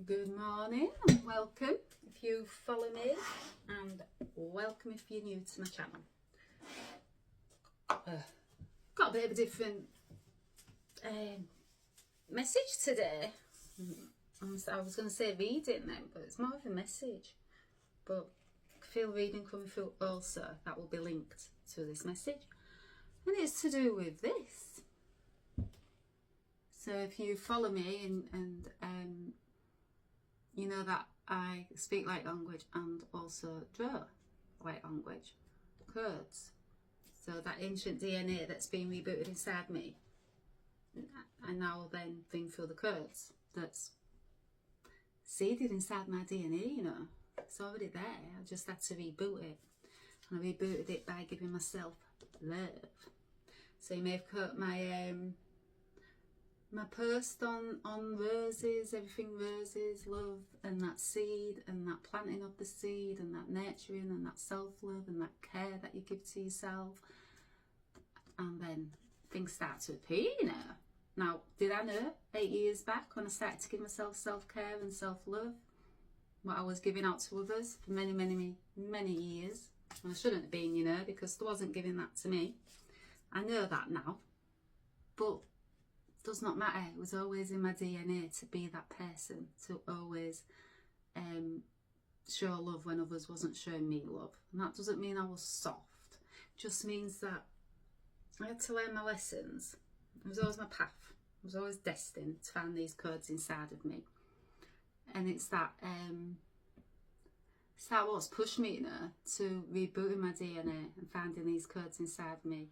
Good morning and welcome if you follow me, and welcome if you're new to my channel. Got a bit of a different message today. I was going to say reading then, but it's more of a message. But I feel reading coming through also, that will be linked to this message. And it's to do with this. So if you follow me and you know that I speak light language and also draw light language, codes. So that ancient DNA that's been rebooted inside me, I now then bring through the codes that's seeded inside my DNA, you know. It's already there, I just had to reboot it. And I rebooted it by giving myself love. So you may have caught my my post on roses, everything roses, love, and that seed, and that planting of the seed, and that nurturing, and that self-love, and that care that you give to yourself. And then things start to appear, you know. Now, did I know 8 years back when I started to give myself self-care and self-love, what I was giving out to others for many, many, many years? And I shouldn't have been, you know, because I wasn't giving that to me. I know that now, but does not matter. It was always in my DNA to be that person, to always show love when others wasn't showing me love. And that doesn't mean I was soft. It just means that I had to learn my lessons. It was always my path. I was always destined to find these codes inside of me. And it's that what's pushed me, you know, to rebooting my DNA and finding these codes inside me.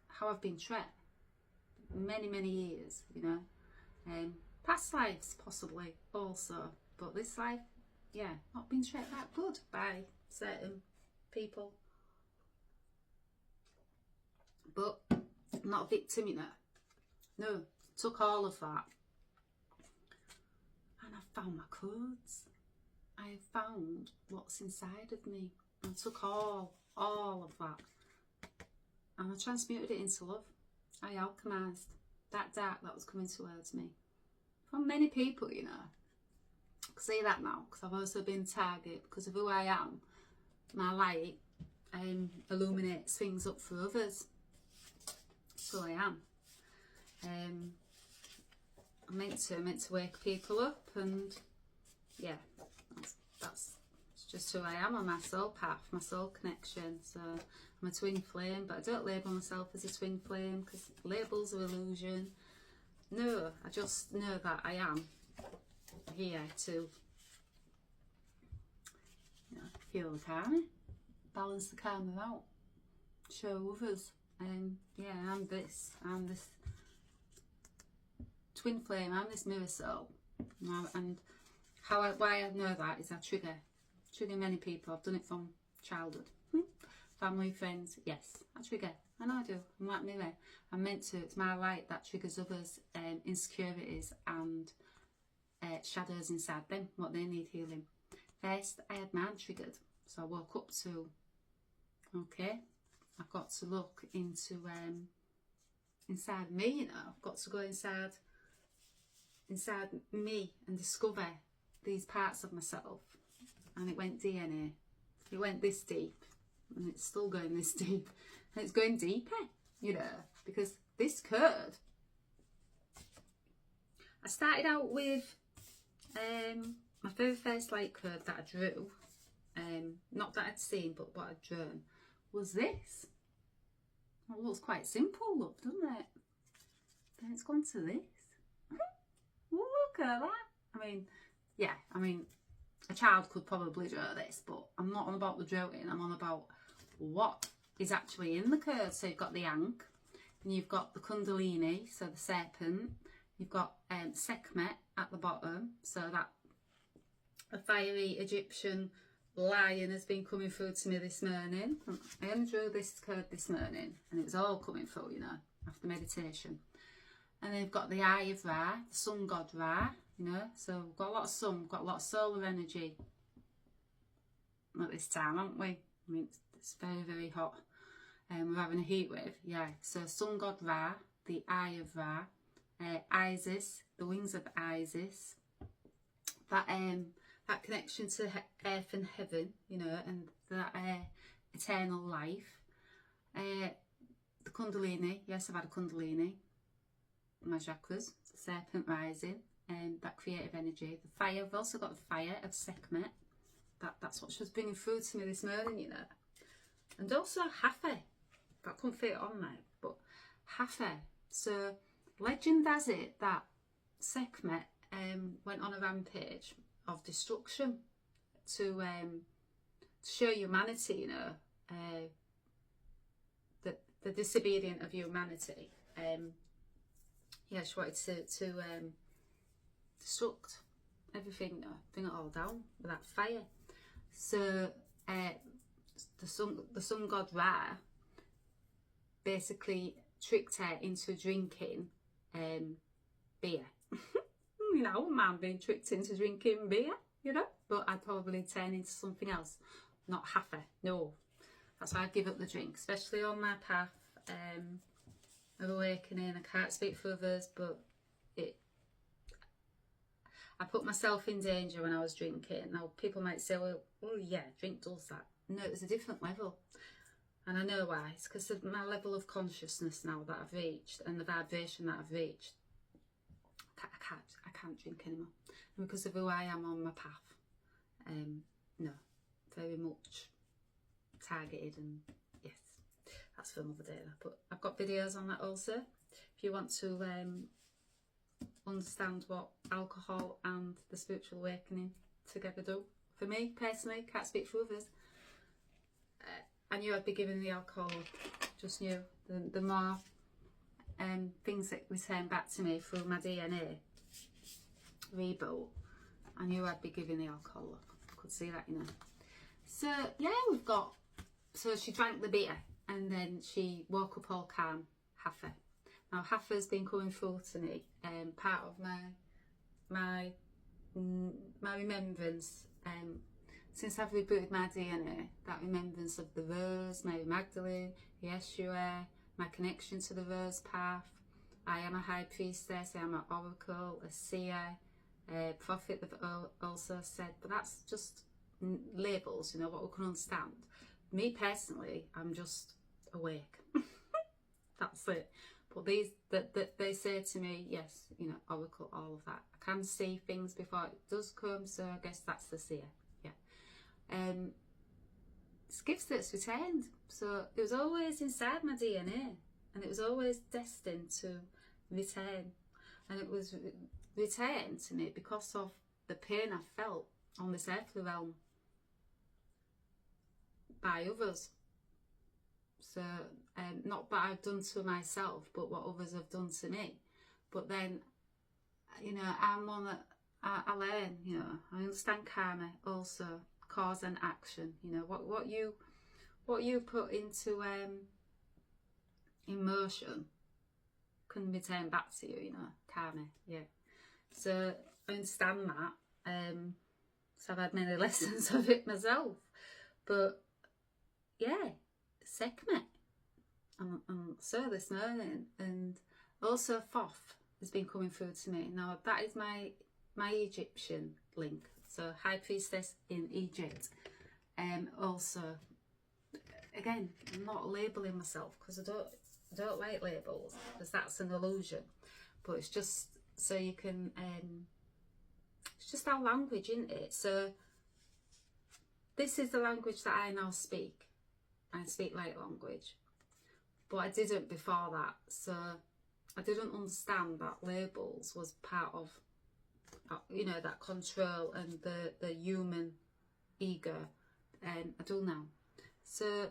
How I've been trapped. Many years, you know, past lives possibly also, but this life, yeah, not been treated that good by certain people. But I'm not a victim, you know. No, took all of that and I found my codes. I found what's inside of me and took all of that and I transmuted it into love. I alchemised that dark that was coming towards me from many people, you know. I can say that now because I've also been targeted because of who I am. My light illuminates things up for others. So I am. I'm meant to wake people up, and yeah, that's just who I am on my soul path, my soul connection. So I'm a twin flame, but I don't label myself as a twin flame because labels are illusion. No, I just know that I am here to, you know, heal the karma, balance the karma out, show others. Yeah, I'm this twin flame, I'm this mirror soul. And why I know that is I trigger many people. I've done it from childhood. Family, friends, yes, I trigger. I know I do. I'm like mirror. I'm meant to. It's my light that triggers others' insecurities and shadows inside them, what they need healing. First, I had mine triggered. So I woke up to, okay, I've got to look into inside me, you know. I've got to go inside me and discover these parts of myself. And it went DNA. It went this deep. And it's still going this deep. And it's going deeper, you know, because this code, I started out with my very first light code that I drew, not that I'd seen, but what I'd drawn, was this. It looks quite simple, look, doesn't it? Then it's gone to this. Look at that. I mean, yeah, I mean, a child could probably draw this, but I'm not on about the drawing, I'm on about what is actually in the code. So you've got the ankh, and you've got the kundalini, so the serpent, you've got Sekhmet at the bottom, so that a fiery Egyptian lion has been coming through to me this morning. I only drew this code this morning, and it was all coming through, you know, after meditation. And then you've got the eye of Ra, the sun god Ra, you know, so we've got a lot of sun, we've got a lot of solar energy at this time, haven't we? I mean, it's very hot, and we're having a heat wave, yeah. So sun god Ra, the eye of Ra, Isis, the wings of Isis, that connection to earth and heaven, you know, and that eternal life. The Kundalini, yes, I've had a Kundalini, my chakras, the serpent rising, and that creative energy. The fire, I've also got the fire of Sekhmet. That's what she was bringing through to me this morning, you know. And also Hathor, that couldn't fit on there, but Hathor. So legend has it that Sekhmet went on a rampage of destruction to show humanity, you know, the disobedient of humanity. Yeah, she wanted to destruct everything, you know, bring it all down with that fire. So the sun god Ra basically tricked her into drinking beer. You know, I wouldn't mind being tricked into drinking beer, you know, but I'd probably turn into something else, not Hathor. No, that's why I'd give up the drink, especially on my path of awakening. I can't speak for others, but I put myself in danger when I was drinking. Now, people might say, well, yeah, drink does that. No, it was a different level. And I know why. It's because of my level of consciousness now that I've reached and the vibration that I've reached. I can't drink anymore. And because of who I am on my path. No, very much targeted, and yes, that's for another day. But I've got videos on that also. If you want to understand what alcohol and the spiritual awakening together do. For me, personally, can't speak for others. I knew I'd be giving the alcohol, just knew. The more things that return back to me through my DNA reboot, I knew I'd be giving the alcohol up. I could see that, you know. So, yeah, so she drank the beer and then she woke up all calm, Hathor. Now, Hathor's been coming through to me, part of my remembrance, since I've rebooted my DNA, that remembrance of the Rose, Mary Magdalene, Yeshua, my connection to the Rose path. I am a high priestess, I am an oracle, a seer, a prophet, they've also said, but that's just labels, you know, what we can understand. Me personally, I'm just awake. That's it. But these that they say to me, yes, you know, oracle, all of that. I can see things before it does come, so I guess that's the seer. Yeah. It's gifts that's returned. So it was always inside my DNA, and it was always destined to return. And it was returned to me because of the pain I felt on this earthly realm by others. So not what I've done to myself, but what others have done to me. But then, you know, I'm one that I learn, you know, I understand karma also, cause and action. You know, what you put into emotion can return back to you, you know, karma, yeah. So I understand that. So I've had many lessons of it myself. But yeah, Sekhmet. And so this morning, and also Thoth has been coming through to me. Now that is my Egyptian link. So high priestess in Egypt. Also, again, I'm not labeling myself because I don't like labels, because that's an illusion. But it's just so you can. It's just our language, isn't it? So this is the language that I now speak. I speak light language. But I didn't before that, so I didn't understand that labels was part of, you know, that control and the human ego, and I do now. So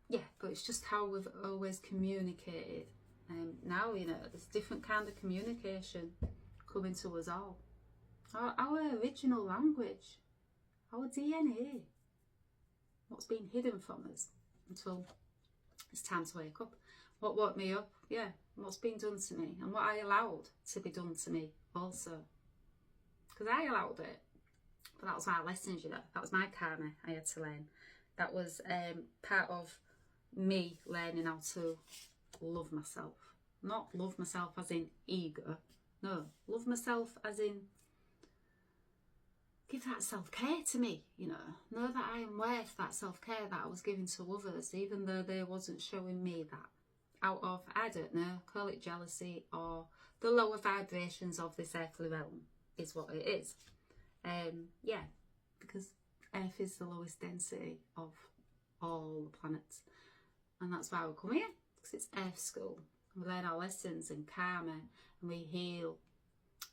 yeah, but it's just how we've always communicated. Now, you know, there's different kind of communication coming to us all. Our original language, our DNA, what's been hidden from us until it's time to wake up. What woke me up? Yeah, what's been done to me and what I allowed to be done to me also. Because I allowed it. But that was my lessons, you know. That was my karma I had to learn. That was part of me learning how to love myself. Not love myself as in ego. No, love myself as in give that self-care to me, you know that I am worth that self-care that I was giving to others, even though they wasn't showing me that, out of, I don't know, call it jealousy or the lower vibrations of this earthly realm is what it is. Yeah, because Earth is the lowest density of all the planets, and that's why we come here, because it's Earth school. We learn our lessons and karma, and we heal,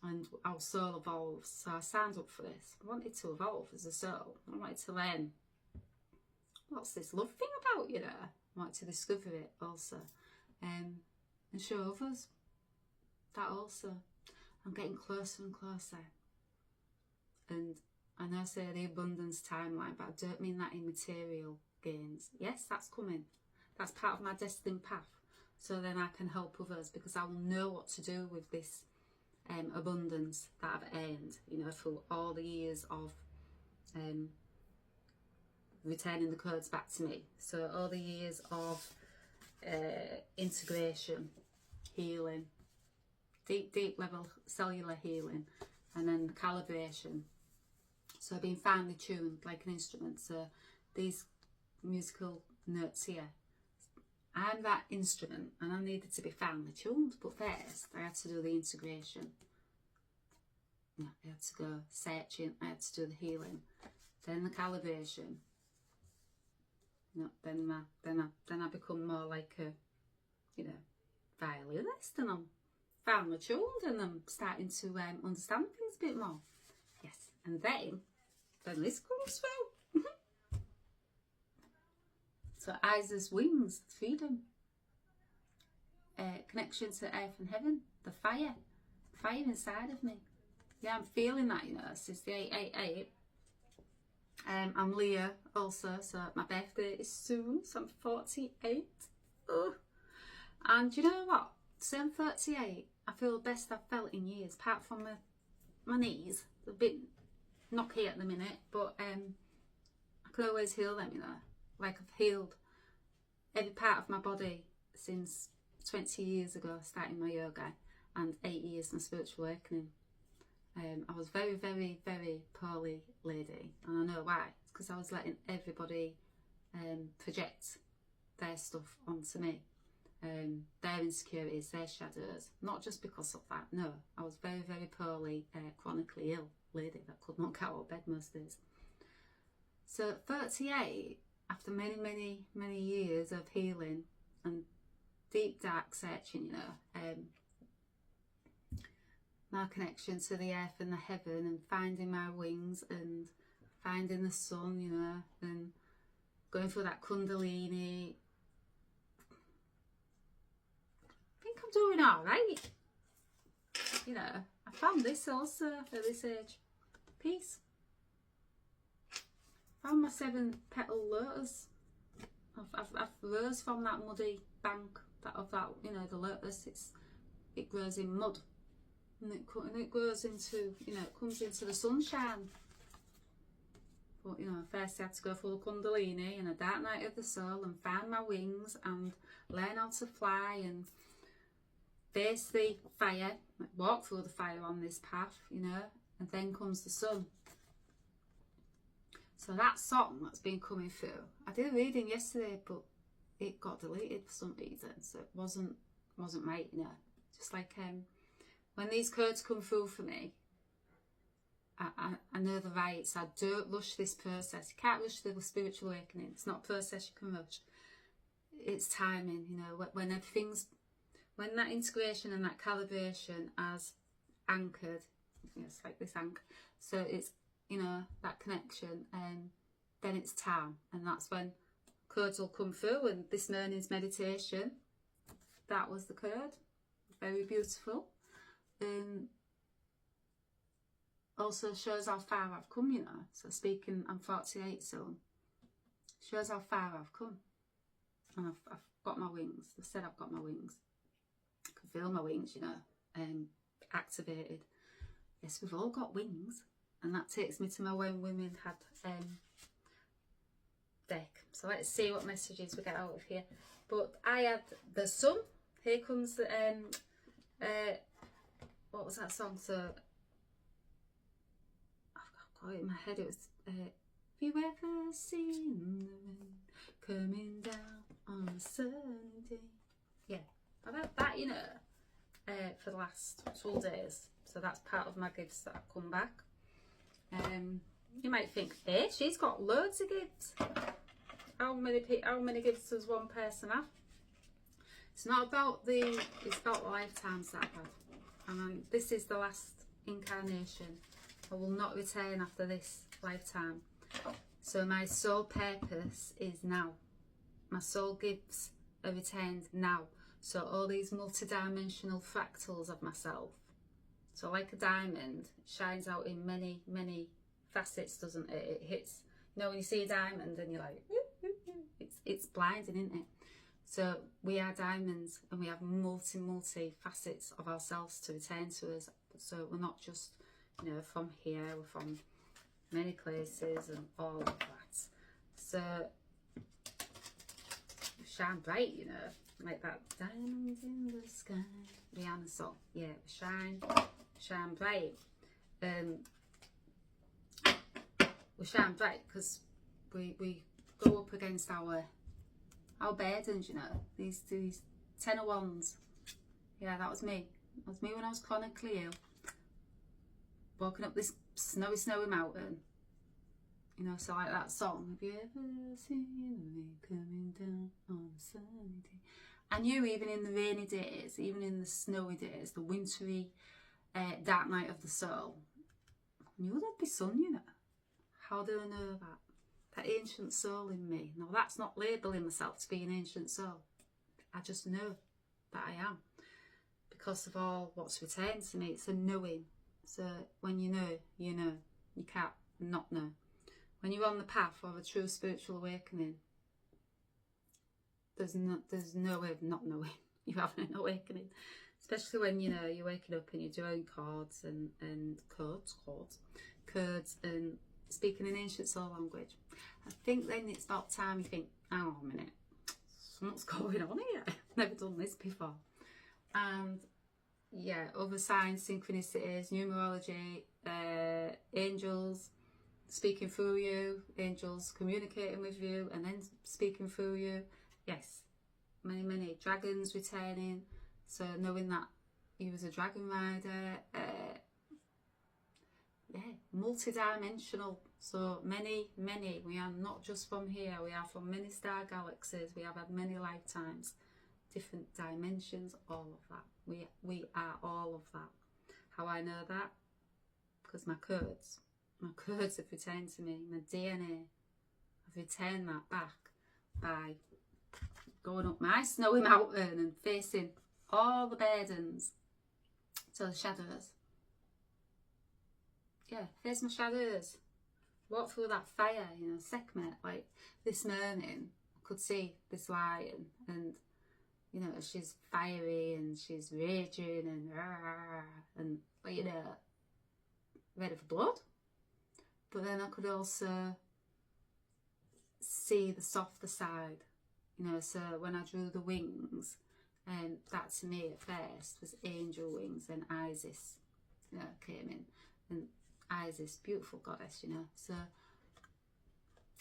and our soul evolves. So I signed up for this. I wanted to evolve as a soul. I wanted to learn what's this love thing about, you know. I wanted to discover it also, and show others that also. I'm getting closer and closer. And I know I say the abundance timeline, but I don't mean that in material gains. Yes, that's coming. That's part of my destined path. So then I can help others, because I will know what to do with this abundance that I've earned, you know, through all the years of returning the codes back to me. So all the years of integration, healing, deep level cellular healing, and then the calibration. So being finely tuned like an instrument. So these musical notes here, I'm that instrument, and I needed to be finely tuned. But first, I had to do the integration. I had to go searching. I had to do the healing, then the calibration. Then I become more like a, you know, violinist, and I'm finely tuned, and I'm starting to understand things a bit more. Yes, and then this comes through. So eyes as wings, freedom, connection to earth and heaven, the fire inside of me. Yeah, I'm feeling that, you know, since the 888. I'm Leo also, so my birthday is soon, so I'm 48. Oh. And you know what? So I'm 38. I feel the best I've felt in years, apart from my knees. They're a bit knocky at the minute, but I can always heal them, you know. Like I've healed every part of my body since 20 years ago, starting my yoga, and 8 years my spiritual awakening. I was very, very, very poorly lady, and I know why. It's because I was letting everybody project their stuff onto me, their insecurities, their shadows. Not just because of that, no. I was very, very poorly, chronically ill lady that could not get out of bed most days. So 38, after many, many, many years of healing and deep dark searching, you know, my connection to the earth and the heaven, and finding my wings and finding the sun, you know, and going through that kundalini. I think I'm doing all right. You know, I found this also at this age. Peace. Found my 7-petal lotus. I've rose from that muddy bank of that, you know, the lotus. It grows in mud. And it goes into, you know, it comes into the sunshine. But, you know, first I had to go through the kundalini and a dark night of the soul, and find my wings and learn how to fly and face the fire, walk through the fire on this path, you know, and then comes the sun. So that song that's been coming through, I did a reading yesterday, but it got deleted for some reason, so it wasn't right, you know. Just like when these codes come through for me, I know the right, so I don't rush this process. You can't rush the spiritual awakening. It's not a process you can rush. It's timing, you know, when that integration and that calibration has anchored, it's like this anchor, so it's, you know, that connection, and then it's time, and that's when codes will come through. And this morning's meditation, that was the code, very beautiful, and also shows how far I've come, you know. So speaking, I'm 48 soon, shows how far I've come, and I've got my wings. I've said I've got my wings. I can feel my wings, you know, activated. Yes, we've all got wings. And that takes me to my When Women Had deck. So let's see what messages we get out of here. But I had the sun, Here comes the what was that song? So I've got it in my head. It was have you ever seen the moon coming down on a sunny day? Yeah, I've had that, you know, for the last 12 days. So that's part of my gifts that have come back. You might think, hey, she's got loads of gifts. How many gifts does one person have? It's not about it's about the lifetimes that I've had. And this is the last incarnation. I will not return after this lifetime. So my soul purpose is now. My soul gifts are retained now. So all these multi-dimensional fractals of myself. So like a diamond, it shines out in many, many facets, doesn't it? It hits, you know, when you see a diamond and you're like, it's blinding, isn't it? So we are diamonds, and we have multi facets of ourselves to return to us. So we're not just, you know, from here, we're from many places and all of that. So we shine bright, you know, like that diamond in the sky, Rihanna song. Yeah, shine bright. We shine bright because we go up against our burdens, you know, these 10 of wands. Yeah, that was me. That was me when I was chronically ill, walking up this snowy mountain, you know. So like that song, have you ever seen me coming down on a sunny day? I knew even in the rainy days, even in the snowy days, the wintry dark night of the soul, I knew there'd be sun, you know. How do I know that? That ancient soul in me. Now that's not labelling myself to be an ancient soul. I just know that I am. Because of all what's returned to me. It's a knowing. So when you know, you know. You can't not know. When you're on the path of a true spiritual awakening, there's no way of not knowing you're having an awakening. Especially when, you know, you're waking up and you're doing chords and codes and speaking in ancient soul language. I think then it's about time you think, hang on a minute, what's going on here? I've never done this before. And yeah, other signs, synchronicities, numerology, angels speaking through you, angels communicating with you and then speaking through you. Yes, many dragons returning. So knowing that he was a dragon rider, yeah, multi-dimensional. So many, we are not just from here, we are from many star galaxies, we have had many lifetimes, different dimensions, all of that. We are all of that. How I know that? Because my codes have returned to me, my DNA, I've returned that back by going up my snowy mountain and facing all the burdens, so the shadows. Yeah, here's my shadows. Walk through that fire, you know, Sekhmet. Like this morning, I could see this lion, and you know, she's fiery and she's raging and you know, ready for blood. But then I could also see the softer side, you know. So when I drew the wings, and that to me at first was angel wings, and Isis, you know, came in, and Isis, beautiful goddess, you know. So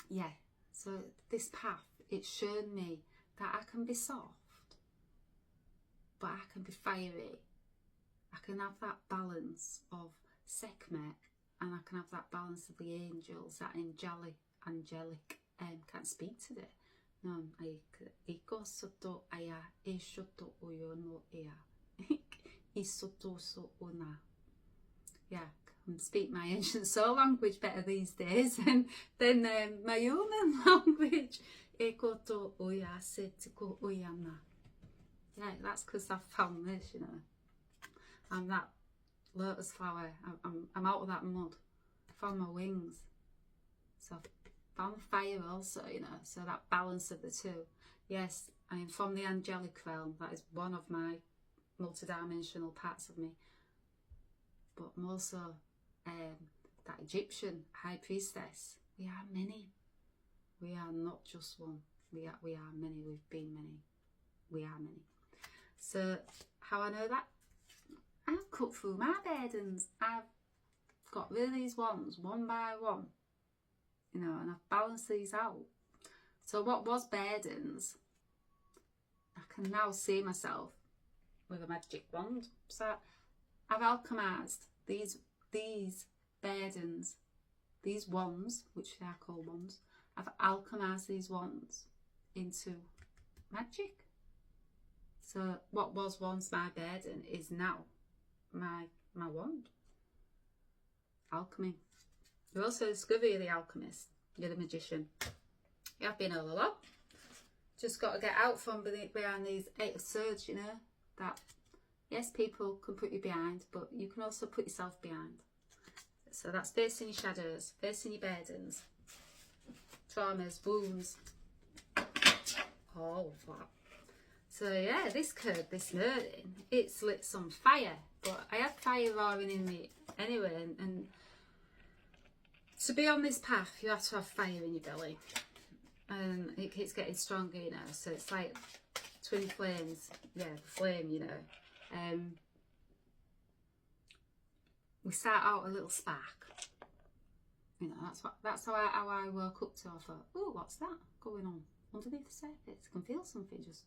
yeah, so this path, it's shown me that I can be soft, but I can be fiery. I can have that balance of Sekhmet, and I can have that balance of the angels, that angelic, can't speak today. No, iko soto aya, eshoto oyo no ea, isoto so ona. Yeah, I can speak my ancient soul language better these days than my human language. Ekoto oya setiko oyana. Yeah, that's because I've found this, you know. I'm that lotus flower. I'm out of that mud. I found my wings. So I found fire also, you know. So that balance of the two. Yes, I am from the angelic realm. That is one of my multidimensional parts of me. But I'm also that Egyptian high priestess. We are many. We are not just one. We are many. We've been many. We are many. So how I know that? I've cut through my burdens. I've got rid of these ones one by one, you know, and I've balanced these out. So what was burdens, I can now see myself with a magic wand. So I've alchemised these burdens, these wands, which they are called wands. I've alchemised these wands into magic. So what was once my burden is now my wand. Alchemy. You also discover you're the alchemist. You're the magician. You have been all along. Just got to get out from behind these 8 of swords, you know. That, yes, people can put you behind, but you can also put yourself behind. So that's facing your shadows, facing your burdens, traumas, wounds, all of that. So yeah, this card, this learning, it's lit some fire, but I have fire roaring in me anyway, and to be on this path, you have to have fire in your belly, and it keeps getting stronger, you know. So it's like twin flames, yeah, flame, you know. We start out a little spark, you know. That's how I woke up to. I thought, oh, what's that going on underneath the surface? I can feel something just.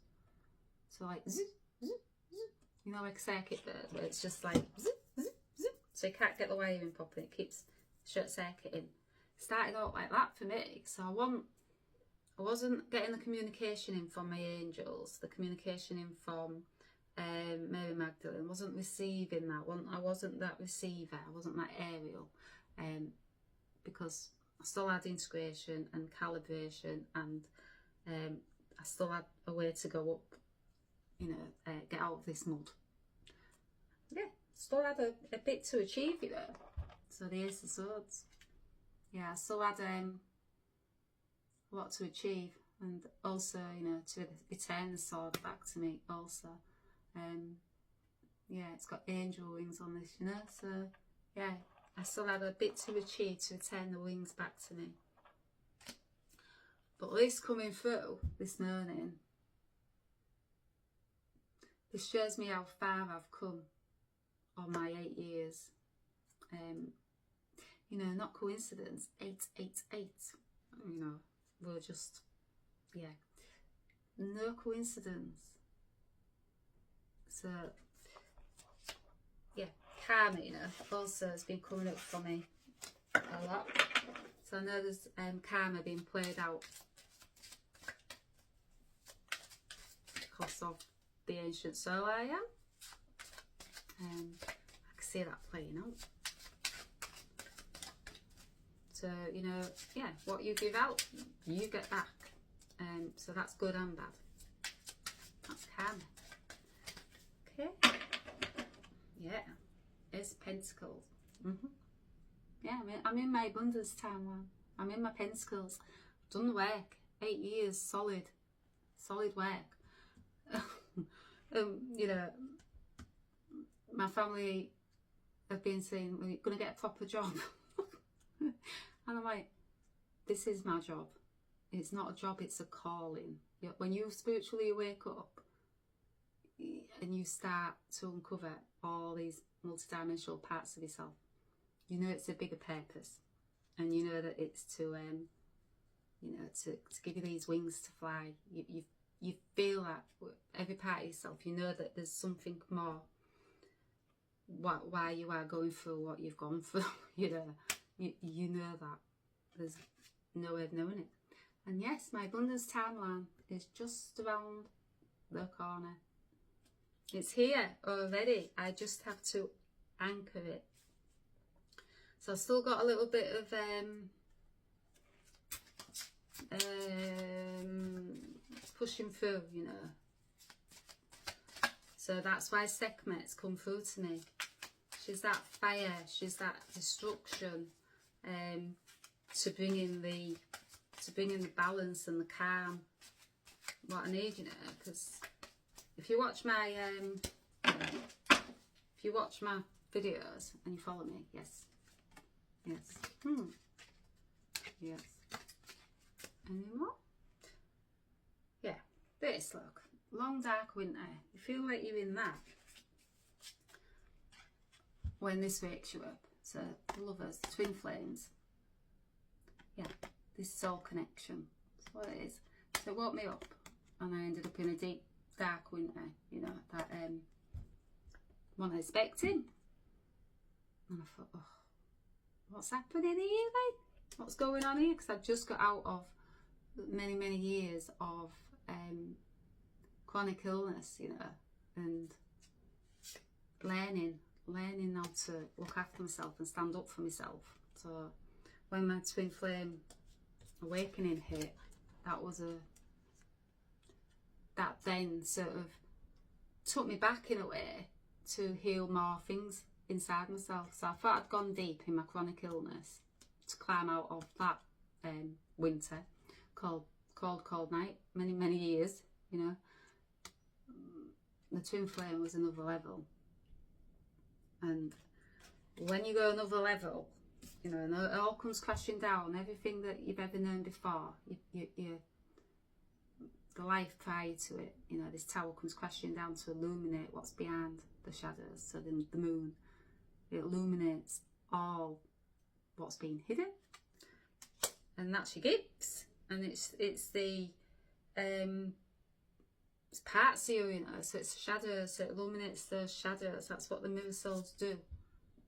So like, zzz, zzz, zzz, you know, like a circuit bird, where it's just like, zzz, zzz, zzz. So you can't get the wire in properly, it keeps short circuiting. Started out like that for me, so I wasn't getting the communication in from my angels, the communication in from Mary Magdalene, wasn't receiving that, I wasn't that receiver, I wasn't that aerial, because I still had integration and calibration, and I still had a way to go up, you know, get out of this mud. Yeah, still had a bit to achieve, you know. So the Ace of Swords. Yeah, I still had a lot to achieve, and also, you know, to return the sword back to me also. Yeah, it's got angel wings on this, you know. So yeah, I still had a bit to achieve to return the wings back to me. But this coming through, this learning, this shows me how far I've come on my 8 years. You know, not coincidence, 888. You know, we're just, yeah, no coincidence. So, yeah, karma, you know, also has been coming up for me a lot. So I know there's karma being played out because of the ancient soul I am. I can see that playing out. So, you know, yeah, what you give out, you get back. So that's good and bad. That's karma. Okay. Yeah. It's Pentacles. Yeah, I'm in my abundance timeline. I'm in my Pentacles. I've done the work. 8 years, solid work. You know, my family have been saying, well, you're going to get a proper job. And I'm like, this is my job. It's not a job, it's a calling. When you spiritually wake up and you start to uncover all these multidimensional parts of yourself, you know it's a bigger purpose. And you know that it's to, you know, to give you these wings to fly. You feel that every part of yourself, you know that there's something more. Why you are going through what you've gone through, you know. You know that. There's no way of knowing it. And yes, my abundance timeline is just around the corner. It's here already. I just have to anchor it. So I've still got a little bit of pushing through, you know. So that's why Sekhmet's come through to me. She's that fire, she's that destruction, to bring in the balance and the calm. What I need, you know, because if you watch my videos and you follow me, yes, yes. Any more? Yeah, this, look. long dark winter. You feel like you're in that when this wakes you up. So the lovers, the twin flames. Yeah, this soul connection. That's what it is. So it woke me up and I ended up in a deep dark winter, you know, that wasn't expecting. And I thought, oh, what's happening here then? What's going on here? Because I just got out of many years of chronic illness, you know, and learning how to look after myself and stand up for myself. So when my twin flame awakening hit, that then sort of took me back in a way to heal more things inside myself. So I thought I'd gone deep in my chronic illness to climb out of that winter, cold night, many years, you know. The twin flame was another level, and when you go another level, you know, and it all comes crashing down, everything that you've ever known before, the life prior to it, you know, this tower comes crashing down to illuminate what's behind the shadows. So then the moon, it illuminates all what's been hidden, and that's your gifts. And it's the it's parts of you, you know, so it's shadows, so it illuminates those shadows. That's what the mirror souls do,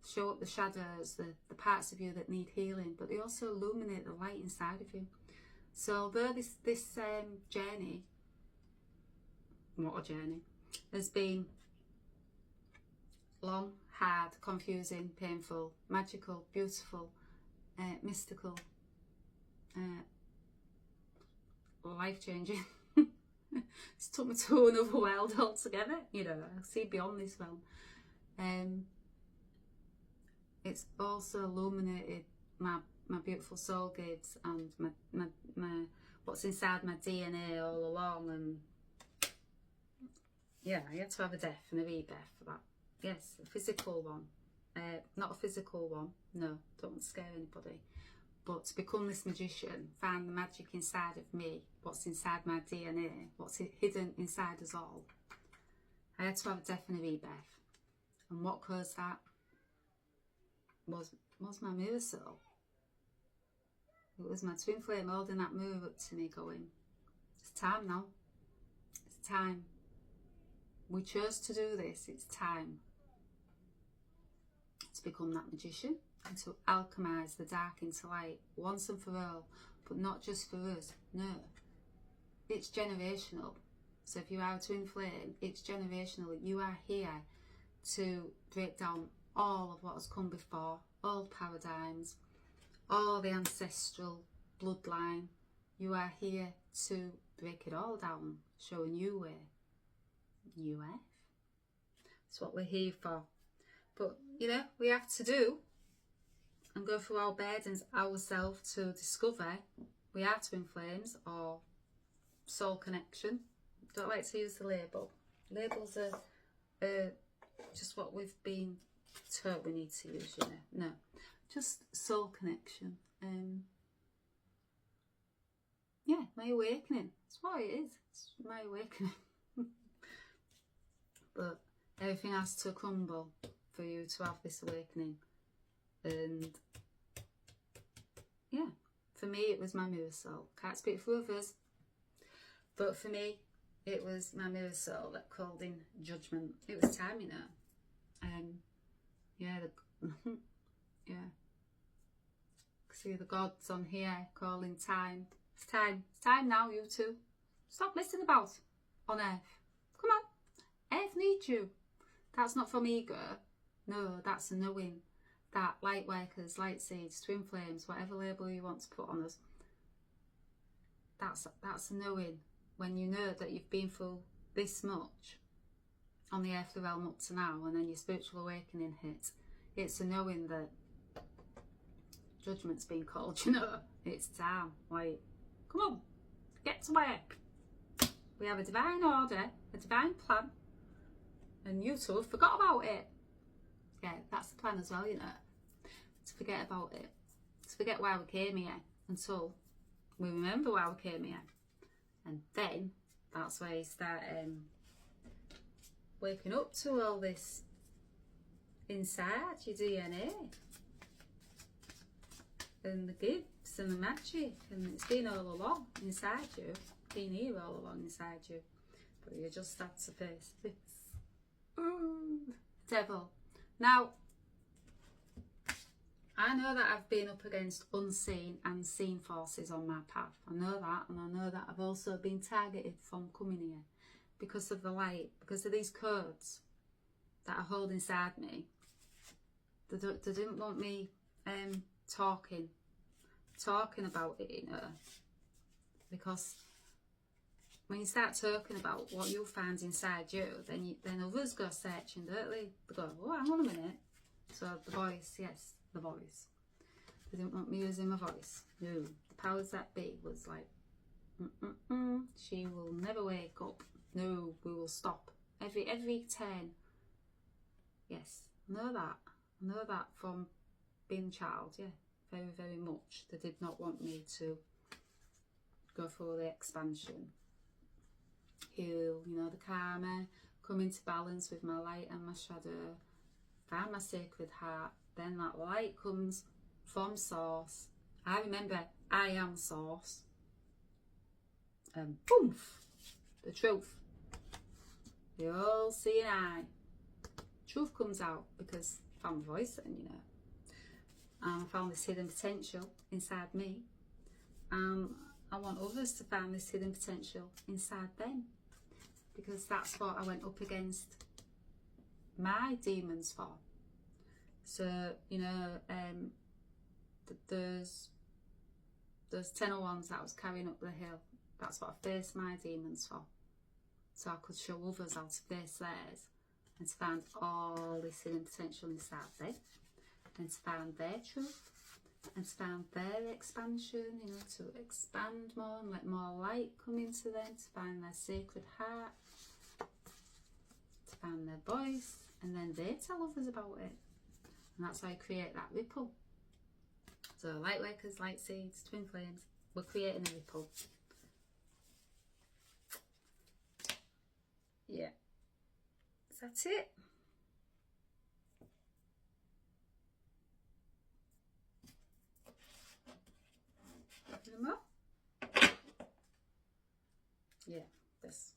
show up the shadows, the parts of you that need healing, but they also illuminate the light inside of you. So although this journey, what a journey, has been long, hard, confusing, painful, magical, beautiful, mystical, life-changing. It's took me to another world altogether, you know. I see beyond this realm. It's also illuminated my beautiful soul gifts and my what's inside my DNA all along. And yeah, I had to have a death and a rebirth for that. Yes, a physical one, not a physical one. No, don't want to scare anybody. But to become this magician, find the magic inside of me, what's inside my DNA, what's hidden inside us all. I had to have a death and a rebirth. And what caused that was my mirror soul. It was my twin flame holding that mirror up to me going, it's time now. It's time. We chose to do this. It's time to become that magician and to alchemize the dark into light once and for all. But not just for us. No. It's generational. So if you are a twin flame, it's generational. You are here to break down all of what has come before, all paradigms, all the ancestral bloodline. You are here to break it all down, show a new way. New F. That's what we're here for. But, you know, we have to do and go through our burdens ourselves to discover we are twin flames or soul connection. Don't like to use the label. Labels are just what we've been told we need to use, you know. No, just soul connection. Yeah, my awakening. That's what it is. It's my awakening. But everything has to crumble for you to have this awakening. And yeah, for me it was my mirror soul. Can't speak for others, but for me it was my mirror soul that called in judgment. It was time, you know. Yeah, yeah. See the gods on here calling time. It's time. It's time now, you two. Stop messing about on Earth. Come on. Earth needs you. That's not from ego. No, that's a knowing that light workers, light seeds, twin flames, whatever label you want to put on us, that's a knowing when you know that you've been through this much on the earthly realm up to now, and then your spiritual awakening hits. It's a knowing that judgment's been called, you know. It's time. Like, come on, get to work. We have a divine order, a divine plan, and you two have forgot about it. Yeah, that's the plan as well, you know. To forget about it. To forget why we came here until we remember why we came here. And then that's where you start waking up to all this inside your DNA and the gifts and the magic, and it's been all along inside you, been here all along inside you, but you just have to face this devil. Now, I know that I've been up against unseen and seen forces on my path. I know that, and I know that I've also been targeted from coming here because of the light, because of these codes that I hold inside me. They didn't want me talking about it, you know, because when you start talking about what you find inside you, then others go searching, don't they? They go, oh, hang on a minute. So the voice, yes, the voice. They didn't want me using my voice. No, the powers that be was like, she will never wake up. No, we will stop. Every turn. Yes, I know that. I know that from being a child, yeah. Very, very much. They did not want me to go through the expansion. Heal, you know, the karma, come into balance with my light and my shadow, find my sacred heart. Then that light comes from source. I remember I am source. And boom, the truth. The all seeing eye. Truth comes out because I found my voice then, you know. And I found this hidden potential inside me. I want others to find this hidden potential inside them, because that's what I went up against my demons for. So, you know, those 1001s that I was carrying up the hill, that's what I faced my demons for. So I could show others how to face theirs and to find all this hidden potential inside them, and to find their truth, and to find their expansion, you know, to expand more and let more light come into them, to find their sacred heart, to find their voice, and then they tell others about it. And that's how you create that ripple. So light workers, light seeds, twin flames, we're creating a ripple. Yeah. That's it. Any more? Yeah, this.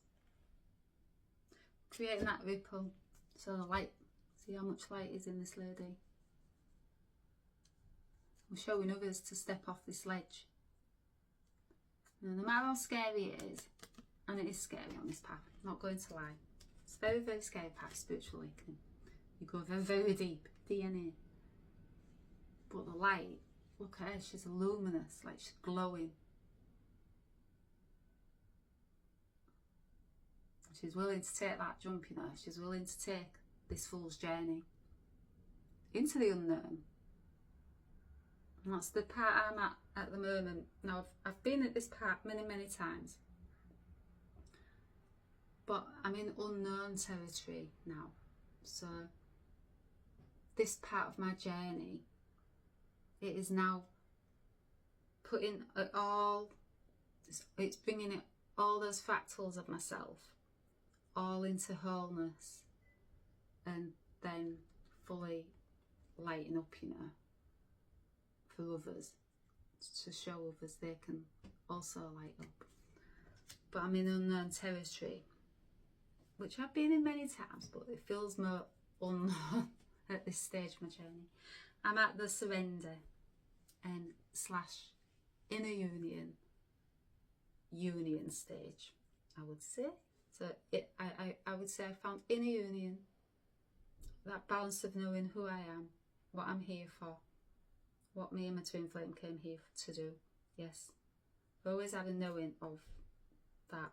Creating that ripple. So light. See how much light is in this lady. We're showing others to step off this ledge. Now, no matter how scary it is, and it is scary on this path, I'm not going to lie. It's a very, very scary path, spiritual awakening. You go very, very deep, DNA. But the light, look at her, she's luminous, like she's glowing. She's willing to take that jump, you know. She's willing to take this fool's journey into the unknown. And that's the part I'm at the moment. Now, I've been at this part many, many times. But I'm in unknown territory now. So, this part of my journey, it is now putting it all, it's bringing it, all those fractals of myself, all into wholeness, and then fully lighting up, you know, for others, to show others they can also light up. But I'm in unknown territory, which I've been in many times, but it feels more unknown at this stage of my journey. I'm at the surrender and / inner union stage, I would say. So I would say I found inner union, that balance of knowing who I am, what I'm here for, what me and my twin flame came here to do. Yes, I always had a knowing of that,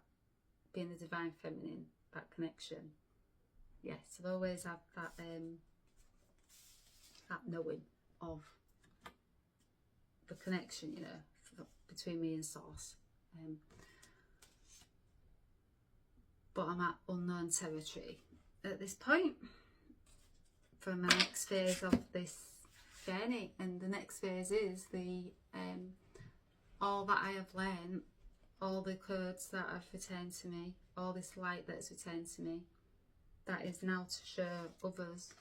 being the divine feminine, that connection. Yes, I've always had that that knowing of the connection, you know, between me and source. But I'm at unknown territory at this point for my next phase of this journey, and the next phase is the all that I have learned all the codes that have returned to me, all this light that's returned to me, that is now to show others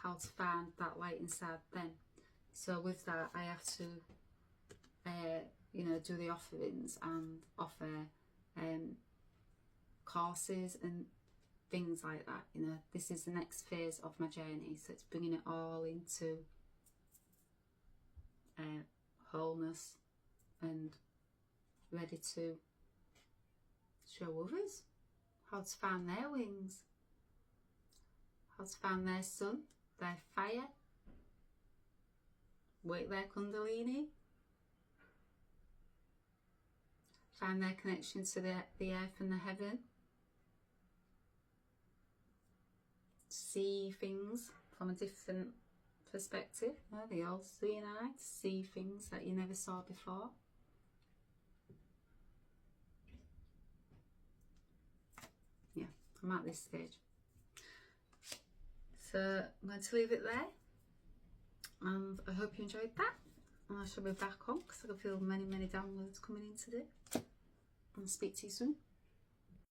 how to find that light inside them. So with that, I have to, you know, do the offerings and offer courses and things like that. You know, this is the next phase of my journey, so it's bringing it all into wholeness and ready to show others how to find their wings, how to find their sun, their fire, wake their kundalini, find their connection to the earth and the heaven, see things from a different perspective, the all seeing eye, to see things that you never saw before. Yeah, I'm at this stage. So I'm going to leave it there, and I hope you enjoyed that, and I shall be back on because I can feel many downloads coming in today. I'll speak to you soon.